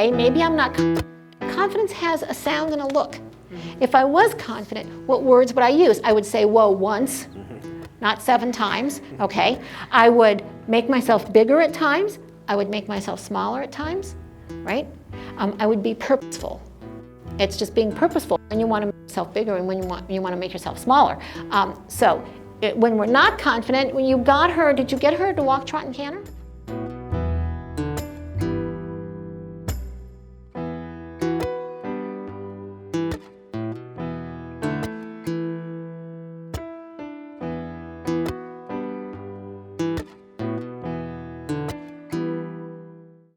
okay, maybe I'm not confidence has a sound and a look. If I was confident, what words would I use? I would say whoa once, not 7 times, okay? I would make myself bigger at times. I would make myself smaller at times, right? I would be purposeful. It's just being purposeful when you want to make yourself bigger and when you want to make yourself smaller. When we're not confident, when you got her, did you get her to walk, trot, and canter?